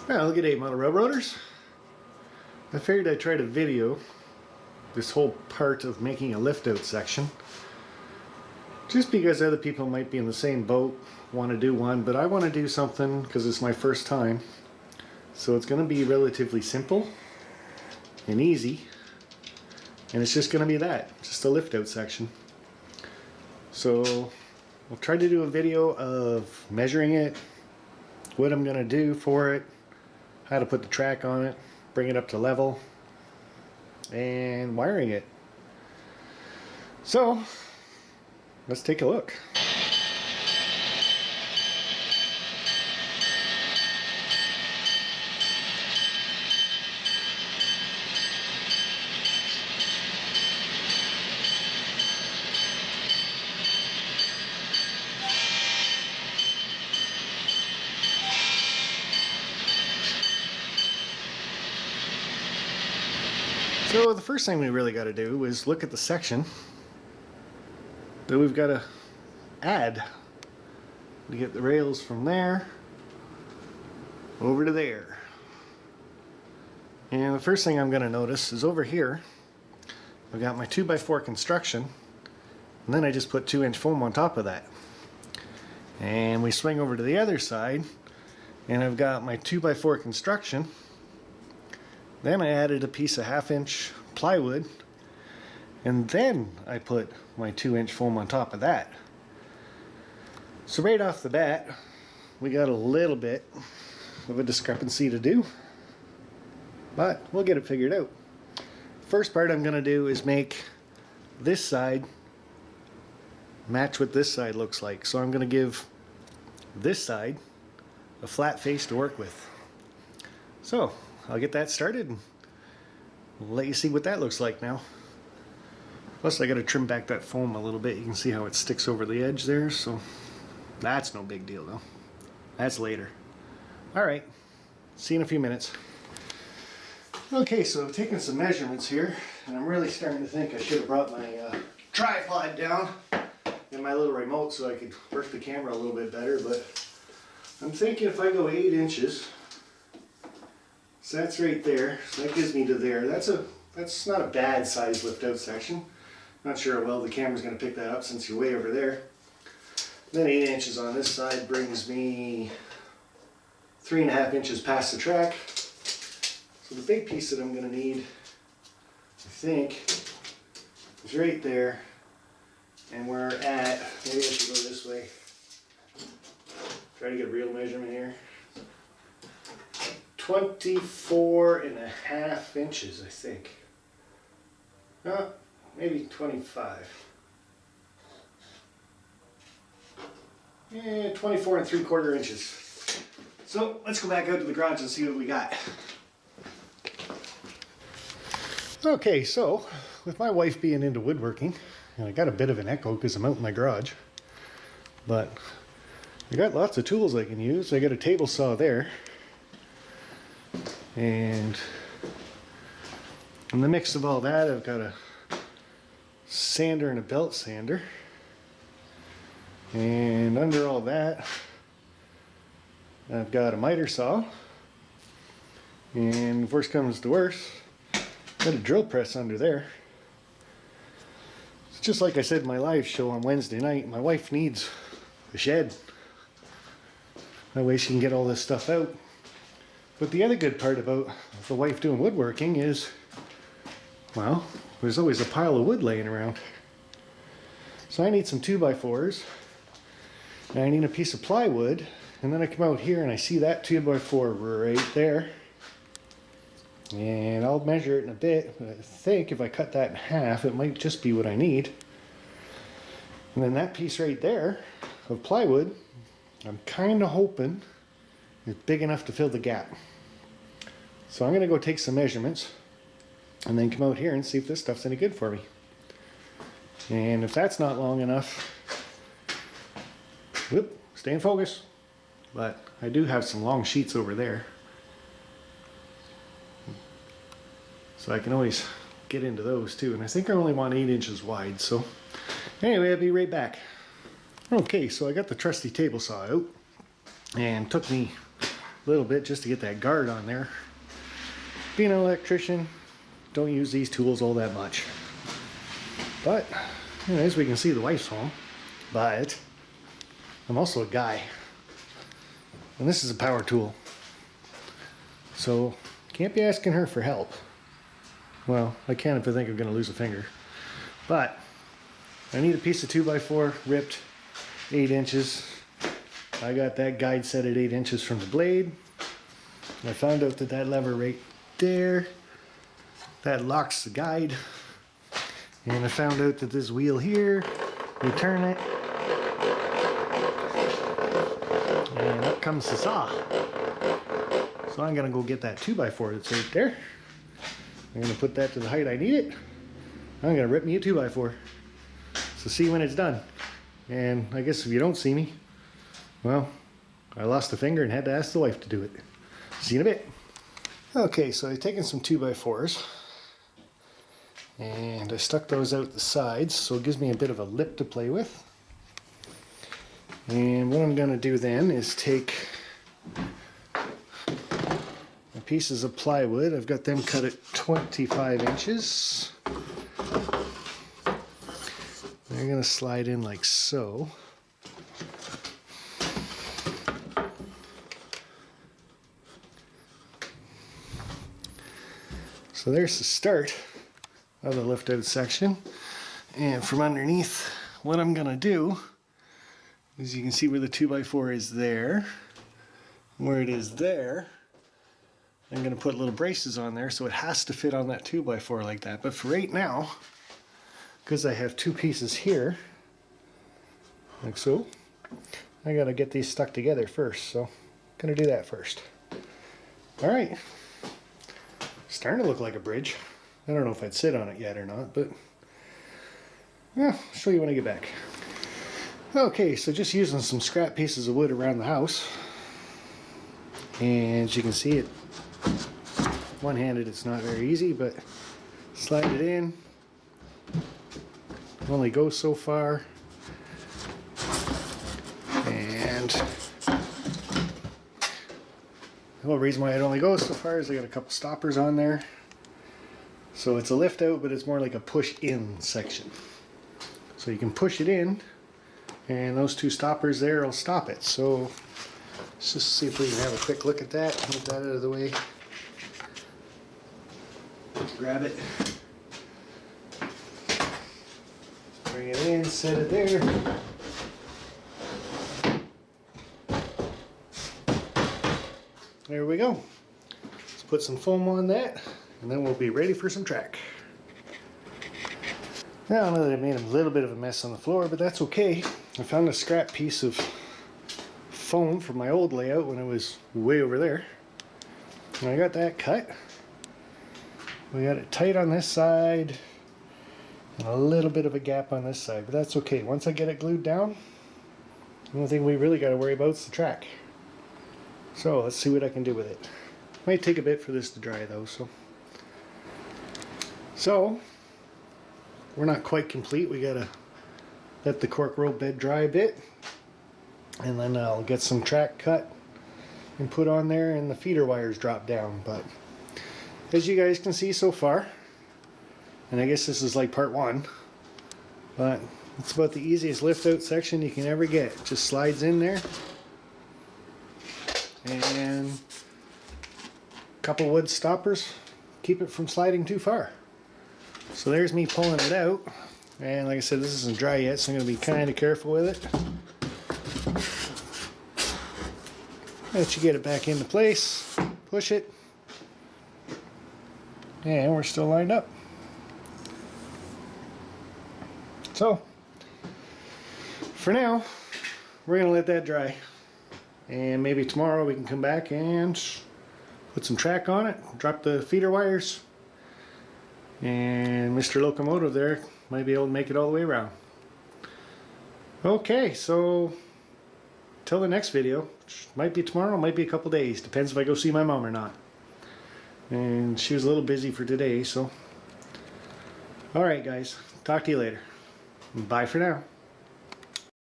Well, good day, model railroaders. I figured I'd try to video this whole part of making a lift out section, just because other people might be in the same boat, want to do one, but I want to do something because it's my first time. So it's going to be relatively simple and easy, and it's just going to be that, just a lift out section. So I'll try to do a video of measuring it, what I'm going to do for it, how to put the track on it, bring it up to level, and wiring it. So let's take a look. So the first thing we really got to do is look at the section that we've got to add to get the rails from there over to there. And the first thing I'm going to notice is over here I've got my 2x4 construction, and then I just put 2-inch foam on top of that. And we swing over to the other side and I've got my 2x4 construction. Then I added a piece of 1/2-inch plywood, and then I put my 2-inch foam on top of that. So right off the bat, we got a little bit of a discrepancy to do, but we'll get it figured out. First part I'm going to do is make this side match what this side looks like. So I'm going to give this side a flat face to work with. So I'll get that started and we'll let you see what that looks like now. Plus I got to trim back that foam a little bit. You can see how it sticks over the edge there, so that's no big deal though. That's later. Alright, see you in a few minutes. Okay, so I've taken some measurements here, and I'm really starting to think I should have brought my tripod down and my little remote so I could work the camera a little bit better, but I'm thinking if I go 8 inches, so that's right there, so that gives me to there. That's not a bad size lift out section. Not sure how well the camera's going to pick that up since you're way over there. Then 8 inches on this side brings me 3.5 inches past the track. So the big piece that I'm going to need, I think, is right there. And we're at, maybe I should go this way. Try to get a real measurement here. 24.5 inches, I think. Maybe 25. Yeah, 24 3/4 inches. So let's go back out to the garage and see what we got. Okay, so with my wife being into woodworking, and I got a bit of an echo because I'm out in my garage, but I got lots of tools I can use. I got a table saw there. And in the mix of all that, I've got a sander and a belt sander. And under all that, I've got a miter saw. And if worst comes to worst, got a drill press under there. It's just like I said in my live show on Wednesday night, my wife needs a shed. That way she can get all this stuff out. But the other good part about the wife doing woodworking is, well, there's always a pile of wood laying around. So I need some 2x4s, and I need a piece of plywood, and then I come out here and I see that 2x4 right there. And I'll measure it in a bit, but I think if I cut that in half, it might just be what I need. And then that piece right there of plywood, I'm kind of hoping is big enough to fill the gap. So I'm going to go take some measurements and then come out here and see if this stuff's any good for me. And if that's not long enough, whoop, stay in focus. But I do have some long sheets over there, so I can always get into those too. And I think I only want 8 inches wide. So anyway, I'll be right back. Okay, so I got the trusty table saw out, and took me a little bit just to get that guard on there. Being an electrician, don't use these tools all that much. But, as we can see, the wife's home. But I'm also a guy. And this is a power tool. So, can't be asking her for help. Well, I can if I think I'm going to lose a finger. But, I need a piece of 2x4 ripped 8 inches. I got that guide set at 8 inches from the blade. I found out that that lever right there, that locks the guide. And I found out that this wheel here, you turn it, and up comes the saw. So I'm gonna go get that 2x4 that's right there. I'm gonna put that to the height I need it. I'm gonna rip me a 2x4. So see when it's done. And I guess if you don't see me, well, I lost a finger and had to ask the wife to do it. See you in a bit. Okay, so I've taken some 2x4s and I stuck those out the sides so it gives me a bit of a lip to play with. And what I'm going to do then is take my pieces of plywood. I've got them cut at 25 inches. They're going to slide in like so. So there's the start of the lift out section. And from underneath, what I'm going to do is you can see where the 2x4 is there. Where it is there, I'm going to put little braces on there so it has to fit on that 2x4 like that. But for right now, because I have two pieces here, like so, I got to get these stuck together first. So I'm going to do that first. All right. Starting to look like a bridge. I don't know if I'd sit on it yet or not, but yeah, I'll show you when I get back. Okay, so just using some scrap pieces of wood around the house. And as you can see, it one-handed it's not very easy, but slide it in. It only goes so far. And the whole reason why it only goes so far is I got a couple stoppers on there. So it's a lift out, but it's more like a push in section. So you can push it in, and those two stoppers there will stop it. So let's just see if we can have a quick look at that. Move that out of the way. Grab it. Bring it in, set it there. There we go. Let's put some foam on that, and then we'll be ready for some track. Now I know that I made a little bit of a mess on the floor, but that's okay. I found a scrap piece of foam from my old layout when it was way over there. And I got that cut. We got it tight on this side, and a little bit of a gap on this side, but that's okay. Once I get it glued down, the only thing we really got to worry about is the track. So let's see what I can do with it. Might take a bit for this to dry though, so we're not quite complete. We gotta let the cork roll bed dry a bit, and then I'll get some track cut and put on there, and the feeder wires drop down. But as you guys can see so far, and I guess this is like part one, but it's about the easiest lift out section you can ever get. It just slides in there. And a couple wood stoppers keep it from sliding too far. So there's me pulling it out, and like I said, this isn't dry yet, so I'm going to be kind of careful with it. Let you get it back into place, push it, and we're still lined up. So for now, we're going to let that dry. And maybe tomorrow we can come back and put some track on it, drop the feeder wires, and Mr. Locomotive there might be able to make it all the way around. Okay, so till the next video, which might be tomorrow, might be a couple days, depends if I go see my mom or not. And she was a little busy for today, so alright guys, talk to you later. Bye for now.